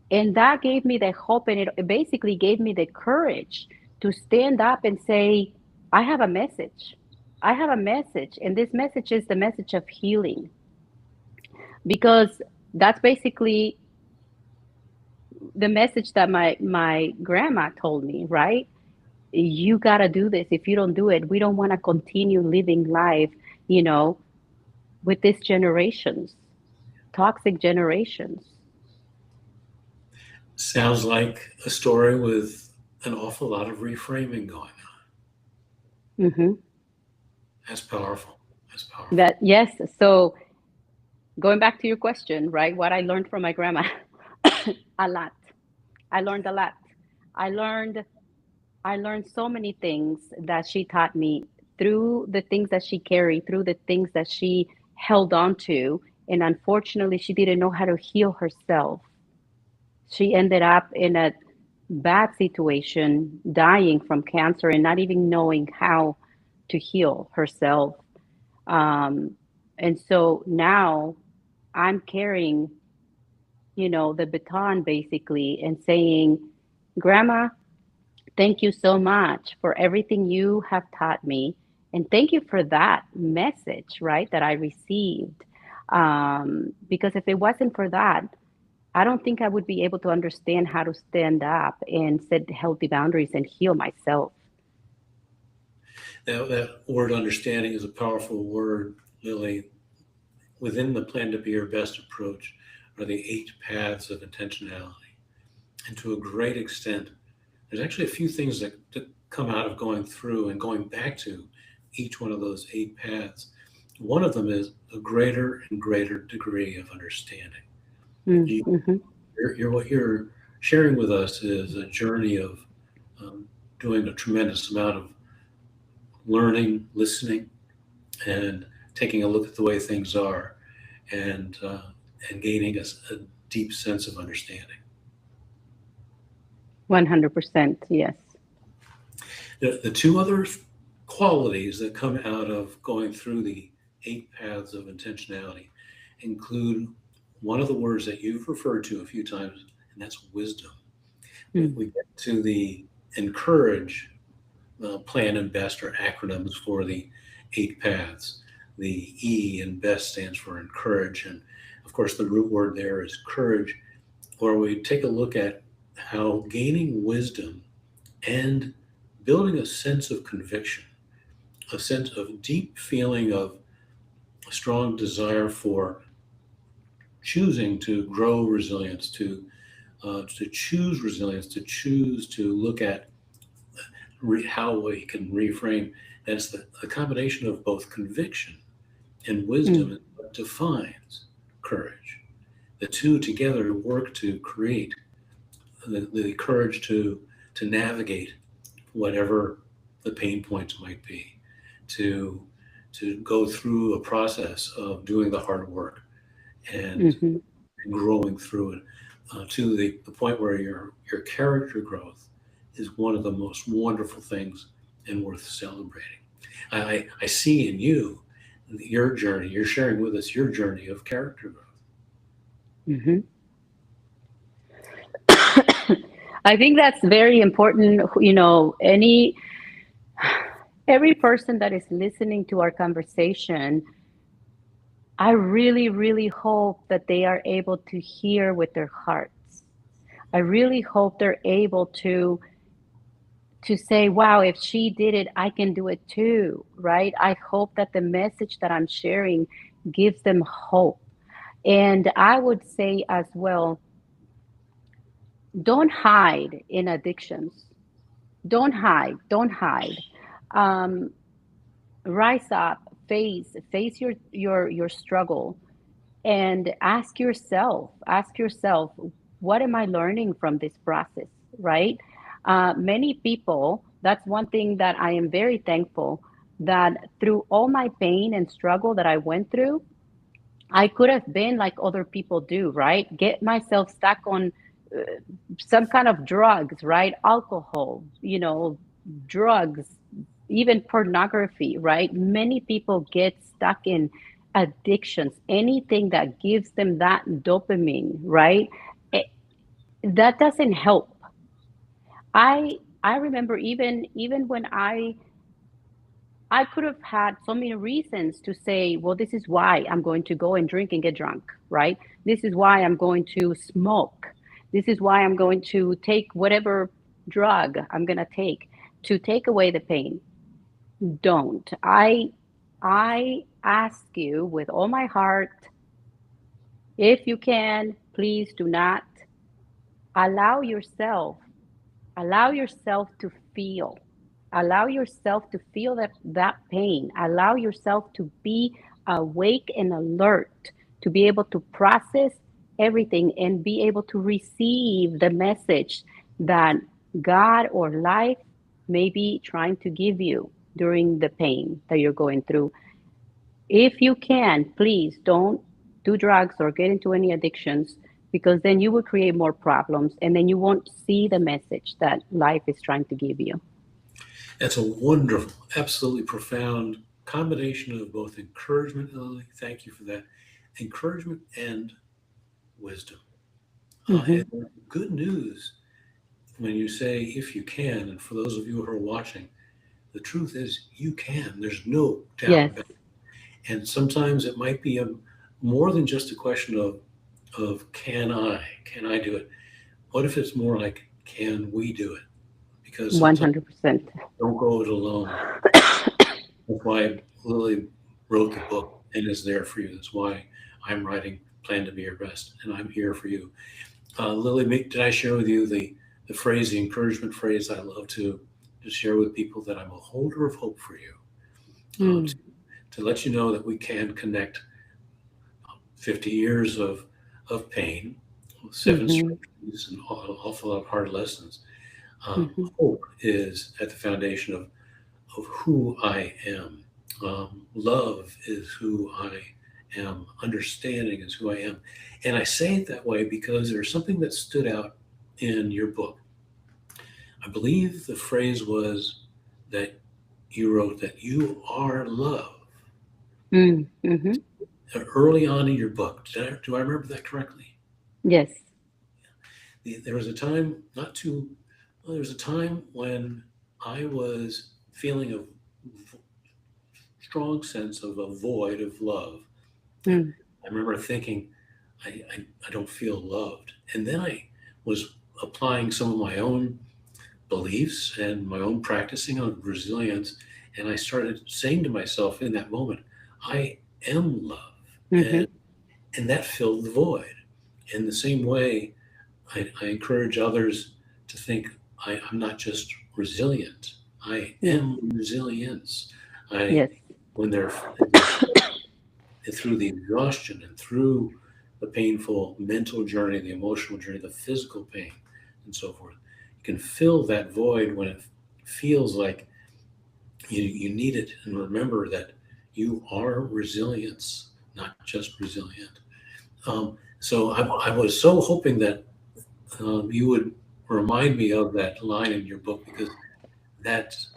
and that gave me the hope, and it basically gave me the courage to stand up and say, I have a message. I have a message, and this message is the message of healing, because that's basically the message that my grandma told me, right? You got to do this. If you don't do it, we don't want to continue living life, you know, with these generations, toxic generations. Sounds like a story with an awful lot of reframing going on. Hmm. That's powerful. That's powerful. That, yes. So going back to your question, right? What I learned from my grandma, a lot. I learned a lot. I learned I learned so many things that she taught me through the things that she carried, through the things that she held on to. And unfortunately, she didn't know how to heal herself. She ended up in a bad situation, dying from cancer and not even knowing how to heal herself. Um, and so now I'm carrying, the baton basically, and saying, Grandma, thank you so much for everything you have taught me. And thank you for that message, right, that I received. Because if it wasn't for that, I don't think I would be able to understand how to stand up and set healthy boundaries and heal myself. That word understanding is a powerful word, Lily. Within the Plan to Be Your Best approach are the 8 paths of intentionality. And to a great extent, there's actually a few things that come out of going through and going back to each one of those 8 paths. One of them is a greater and greater degree of understanding. You, Mm-hmm. what you're sharing with us is a journey of um, doing a tremendous amount of learning, listening, and taking a look at the way things are, and and gaining a deep sense of understanding. 100%. Yes. The two other qualities that come out of going through the 8 paths of intentionality include one of the words that you've referred to a few times, and that's wisdom. Mm. We get to the encourage, plan, and best are acronyms for the 8 paths. The E in best stands for encourage, and of course, the root word there is courage, where we take a look at how gaining wisdom and building a sense of conviction, a sense of deep feeling of a strong desire for choosing to grow resilience, to choose resilience, to choose to look at how we can reframe. That's the combination of both conviction and Mm. wisdom is what defines courage. The two together work to create the courage to navigate whatever the pain points might be, to to go through a process of doing the hard work and Mm-hmm. growing through it to the point where your character growth is one of the most wonderful things and worth celebrating. I see in you your journey. You're sharing with us your journey of character growth. Mm-hmm. I think that's very important. Every person that is listening to our conversation, I really, really hope that they are able to hear with their hearts. I really hope they're able to say, wow, if she did it, I can do it too, right? I hope that the message that I'm sharing gives them hope. And I would say as well, don't hide in addictions. Don't hide. Don't hide. Um, Rise up, face your struggle, and ask yourself, what am I learning from this process, right? Many people, that's one thing that I am very thankful, that through all my pain and struggle that I went through, I could have been like other people do, right? Get myself stuck on uh, some kind of drugs, right? Alcohol, drugs, even pornography, right? Many people get stuck in addictions, anything that gives them that dopamine, right? It, that doesn't help. I remember even when I I could have had so many reasons to say, well, this is why I'm going to go and drink and get drunk, right? This is why I'm going to smoke. This is why I'm going to take whatever drug I'm going to take away the pain. Don't. I ask you with all my heart, if you can, please do not allow yourself allow yourself to feel allow yourself to feel that pain. Allow yourself to be awake and alert, to be able to process everything and be able to receive the message that God or life may be trying to give you during the pain that you're going through. If you can, please don't do drugs or get into any addictions, because then you will create more problems and then you won't see the message that life is trying to give you. That's a wonderful, absolutely profound combination of both encouragement, Lily. Thank you for that. Encouragement and wisdom. Hmm. And good news when you say if you can, and for those of you who are watching, the truth is you can. There's no doubt Yes, about it. And sometimes it might be more than just a question of can I do it? What if it's more like can we do it? Because sometimes 100%. don't go it alone. That's why Lily wrote the book and is there for you. That's why I'm writing Plan to Be Your Best, and I'm here for you. Lily, did I share with you the phrase, the encouragement phrase I love to share with people, that I'm a holder of hope for you, uh, to, Mm. to let you know that we can connect 50 years of pain, seven Hmm. strategies, and an awful lot of hard lessons. Hmm. Hope is at the foundation of who I am. Love is who I am. Understanding is who I am. And I say it that way because there's something that stood out in your book. I believe the phrase was that you wrote that you are love. Mm-hmm. Early on in your book, do I remember that correctly? Yes. There was a time, not too, well, there was a time when I was feeling a strong sense of a void of love. Mm. I remember thinking, I don't feel loved. And then I was applying some of my own beliefs and my own practicing of resilience. And I started saying to myself in that moment, I am love. Hmm. And, and that filled the void. In the same way, I encourage others to think I'm not just resilient, I Yes. am resilience. I, Yes. when they're through the exhaustion and through the painful mental journey, the emotional journey, the physical pain, and so forth. You can fill that void when it feels like you need it, and remember that you are resilience, not just resilient. So I was so hoping that you would remind me of that line in your book, because that's,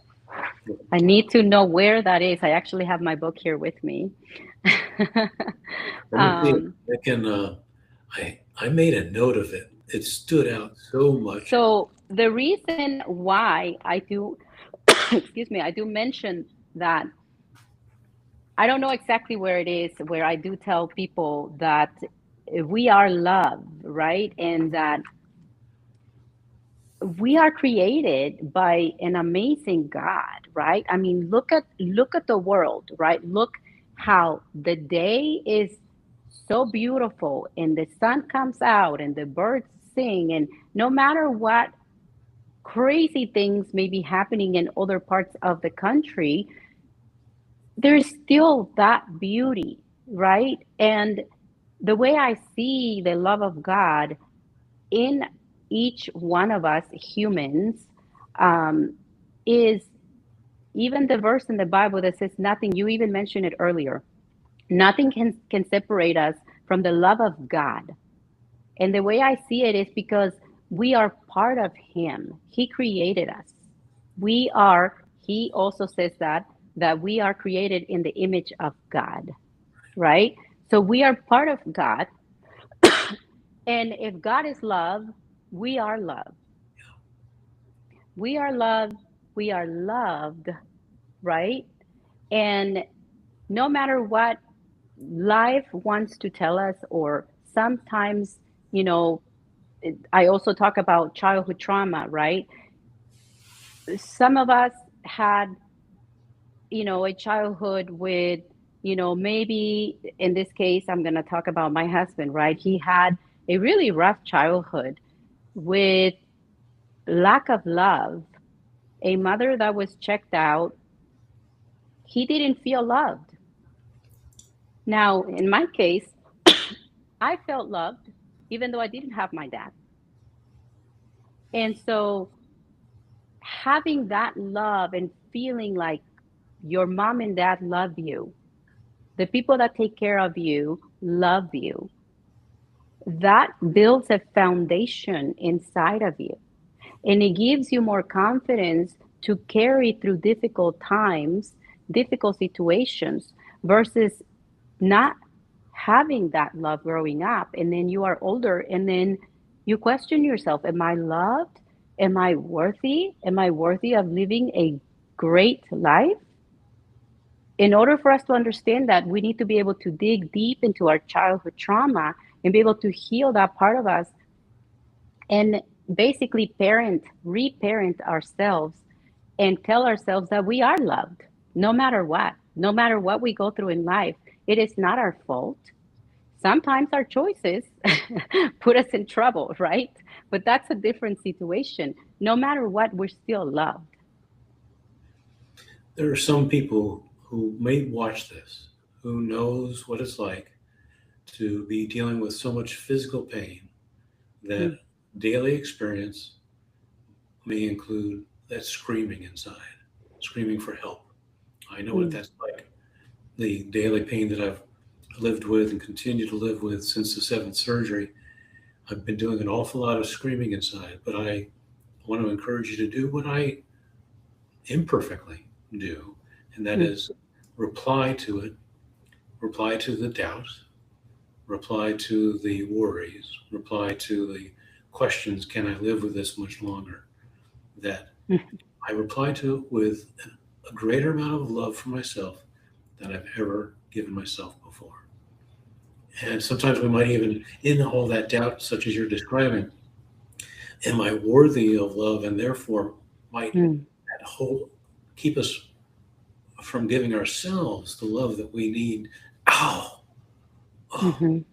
I need to know where that is. I actually have my book here with me. let me see if um, I can, I made a note of it. It stood out so much. so the reason why I do, excuse me, I do mention that, I don't know exactly where it is, where I do tell people that we are love, right? And that we are created by an amazing God, right? I mean, look at the world, right? Look how the day is so beautiful and the sun comes out and the birds sing, and no matter what crazy things may be happening in other parts of the country, there's still that beauty, right? And the way I see the love of God in each one of us humans, um, is even the verse in the Bible that says nothing, you even mentioned it earlier, nothing can separate us from the love of God. And the way I see it is because we are part of Him. He created us. We are, He also says that we are created in the image of God, right? So we are part of God. And if God is love, we are love. We are love. We are loved, right? And no matter what life wants to tell us, or sometimes, you know, I also talk about childhood trauma, right? Some of us had, a childhood with, maybe in this case, I'm going to talk about my husband, right? He had a really rough childhood with lack of love, a mother that was checked out. He didn't feel loved. Now, in my case, I felt loved, even though I didn't have my dad. And so having that love and feeling like your mom and dad love you, the people that take care of you love you, that builds a foundation inside of you. And it gives you more confidence to carry through difficult times, difficult situations, versus not having that love growing up. And then you are older and then you question yourself, am I loved? Am I worthy? Am I worthy of living a great life? In order for us to understand that, we need to be able to dig deep into our childhood trauma and be able to heal that part of us and basically reparent ourselves and tell ourselves that we are loved no matter what we go through in life. It is not our fault. Sometimes our choices put us in trouble, right? But that's a different situation. No matter what, we're still loved. There are some people who may watch this who knows what it's like to be dealing with so much physical pain that Mm, daily experience may include that screaming inside, screaming for help. I know what mm, that's like. The daily pain that I've lived with and continue to live with since the seventh surgery, I've been doing an awful lot of screaming inside, but I want to encourage you to do what I imperfectly do, and that mm, is reply to it, reply to the doubt, reply to the worries, reply to the questions, can I live with this much longer? That mm, I reply to it with a greater amount of love for myself than I've ever given myself before. And sometimes we might even, in all that doubt, such as you're describing, am I worthy of love? And therefore, might mm, that whole keep us from giving ourselves the love that we need. Ow, oh, mhm.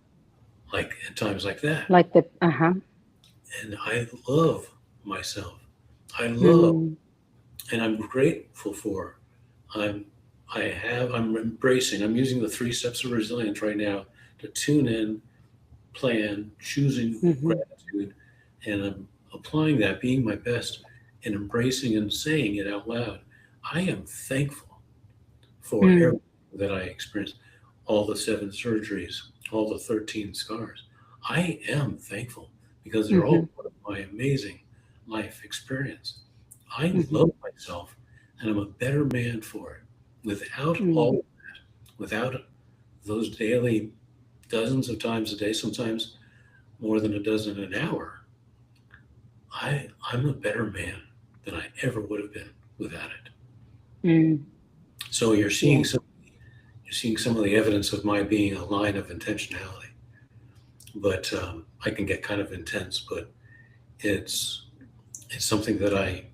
like at times like that. Like the, uh-huh. And I love myself. I love, Mm, and I'm grateful for. I'm, I'm embracing. I'm using the 3 steps of resilience right now to tune in, plan, choosing mhm, gratitude, and I'm applying that, being my best, and embracing and saying it out loud. I am thankful for mm, everything that I experienced, all the 7 surgeries, all the 13 scars. I am thankful because they're all mhm, part of my amazing life experience. I mhm, love myself and I'm a better man for it. Without mm, all, without those daily dozens of times a day, sometimes more than a dozen an hour, I'm a better man than I ever would have been without it. mm. So Yeah. you're seeing some of the evidence of my being a line of intentionality. But I can get kind of intense. But it's it's something that I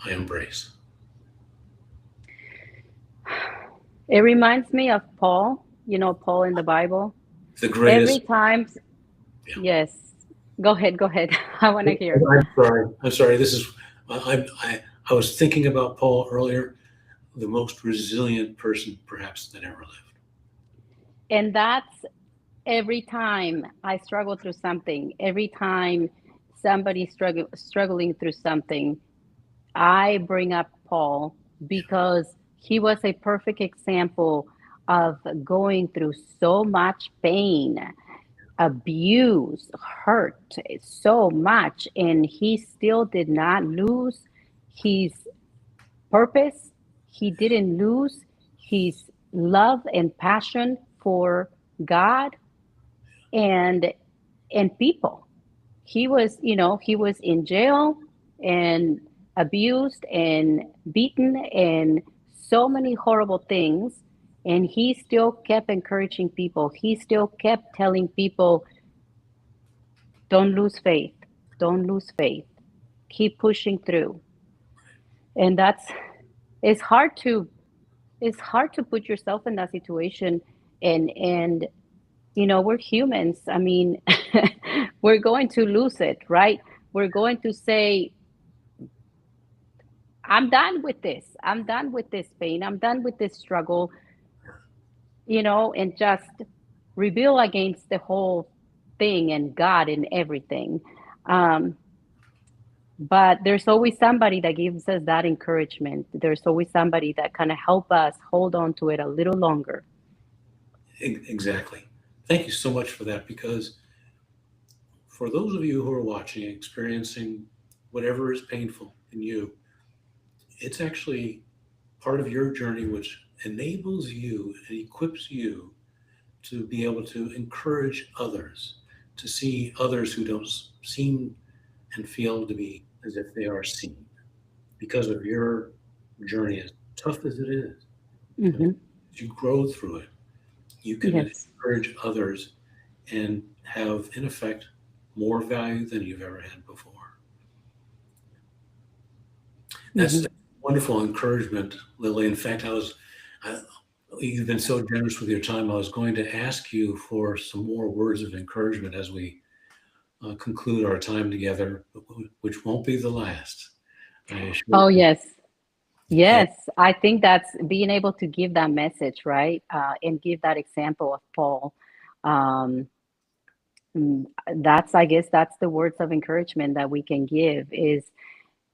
embrace. It reminds me of Paul, Paul in the Bible. The Every greatest. time, Yeah. yes. Go ahead, go ahead. I want to hear. I'm sorry. I'm sorry. This is I was thinking about Paul earlier. The most resilient person, perhaps, that ever lived. And that's every time I struggle through something, every time somebody's struggling through something, I bring up Paul because he was a perfect example of going through so much pain, abuse, hurt, so much, and he still did not lose his purpose. He didn't lose his love and passion for God and people. He was in jail and abused and beaten and so many horrible things, and he still kept encouraging people. He still kept telling people, don't lose faith, don't lose faith, keep pushing through. And that's, it's hard to, it's hard to put yourself in that situation. And you know, we're humans. I mean, we're going to lose it, right? We're going to say, I'm done with this. I'm done with this pain. I'm done with this struggle, you know, and just rebel against the whole thing and God and everything. Um, but there's always somebody that gives us that encouragement. There's always somebody that kind of help us hold on to it a little longer. Exactly. Thank you so much for that, because for those of you who are watching, experiencing whatever is painful in you, it's actually part of your journey which enables you and equips you to be able to encourage others, to see others who don't seem and feel to be as if they are seen because of your journey, as tough as it is. Hmm. As you grow through it, you can Yes. encourage others and have, in effect, more value than you've ever had before. That's Hmm. wonderful encouragement, Lily. In fact, I, you've been so generous with your time. I was going to ask you for some more words of encouragement as we conclude our time together, which won't be the last, I assure Oh, you. yes. And Yes. I think that's being able to give that message, right? And give that example of Paul. Um, mm, that's, I guess, that's the words of encouragement that we can give is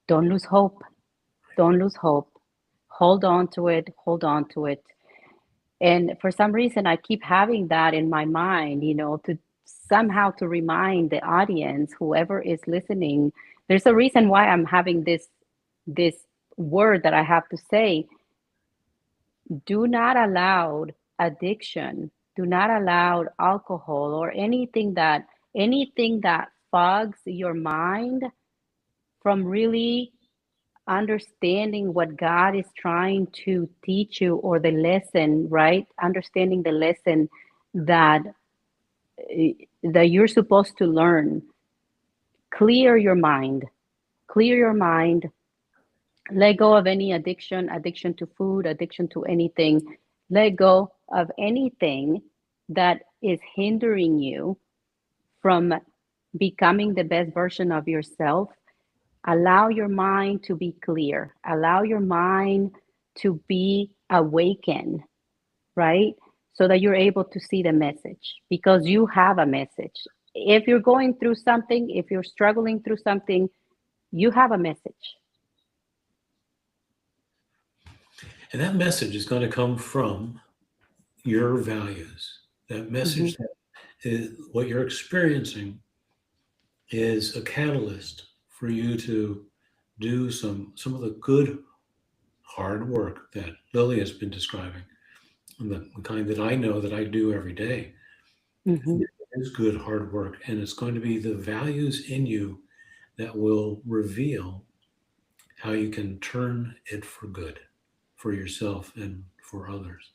don't lose hope. Don't lose hope. Hold on to it. Hold on to it. And for some reason, I keep having that in my mind, you know, to somehow to remind the audience, whoever is listening, there's a reason why I'm having this word that I have to say. Do not allow addiction, do not allow alcohol or anything that fogs your mind from really understanding what God is trying to teach you, or the lesson, right? Understanding the lesson that that you're supposed to learn. Clear your mind. Clear your mind. Let go of any addiction, addiction to food, addiction to anything. Let go of anything that is hindering you from becoming the best version of yourself. Allow your mind to be clear. Allow your mind to be awakened, right? So that you're able to see the message because you have a message. If you're going through something, if you're struggling through something, you have a message. that message is going to come from your values. That Hmm. message that is what you're experiencing is a catalyst for you to do some of the good hard work that Lily has been describing, and the kind that I know that I do every day. Hmm. It is good hard work, and it's going to be the values in you that will reveal how you can turn it for good for yourself and for others.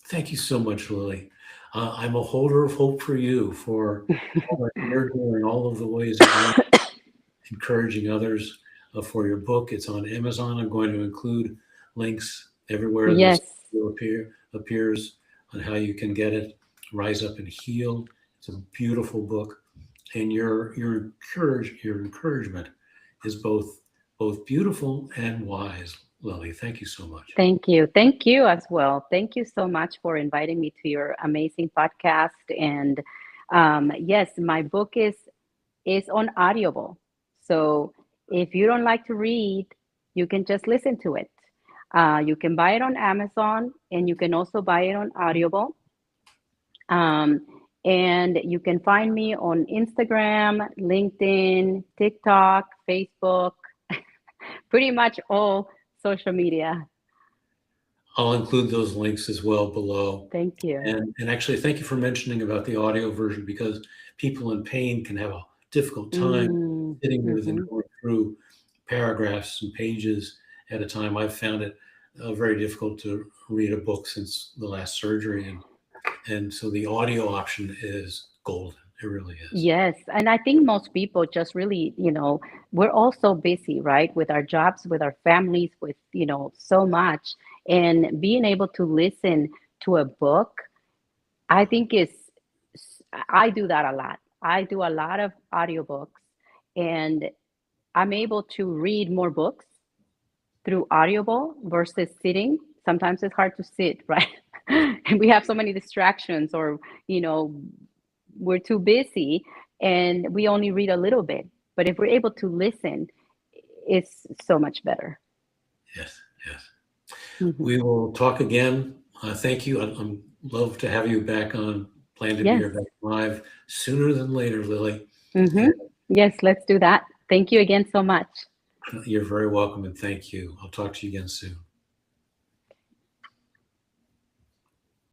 Thank you so much, Lily. I'm a holder of hope for you, for all that you're doing, all of the ways that you're encouraging others, for your book. It's on Amazon. I'm going to include links everywhere this Yes. will appears on how you can get it. Rise Up and Heal. It's a beautiful book, and your encouragement is both beautiful and wise. Lily, thank you so much. Thank you. Thank you as well. Thank you so much for inviting me to your amazing podcast. And yes, my book is on Audible. So if you don't like to read, you can just listen to it. You can buy it on Amazon, and you can also buy it on Audible. Um, and you can find me on Instagram, LinkedIn, TikTok, Facebook, pretty much all social media. I'll include those links as well below. Thank you. And actually, thank you for mentioning about the audio version, because people in pain can have a difficult time Mm, sitting with and mhm. going through paragraphs and pages at a time. I've found it very difficult to read a book since the last surgery, and so the audio option is golden. It really is. Yes, and I think most people just really, we're all so busy, right, with our jobs, with our families, with, so much. And being able to listen to a book, I think I do that a lot. I do a lot of audiobooks, and I'm able to read more books through Audible versus sitting. Sometimes it's hard to sit, right? And we have so many distractions, or, you know, we're too busy and we only read a little bit. But if we're able to listen, it's so much better. Yes, yes. Mhm. We will talk again. Thank you. I'm love to have you back on. Plan to be Yes. here back live sooner than later, Lily. Hmm. And Yes, let's do that. Thank you again so much. you're very welcome, and thank you. I'll talk to you again soon.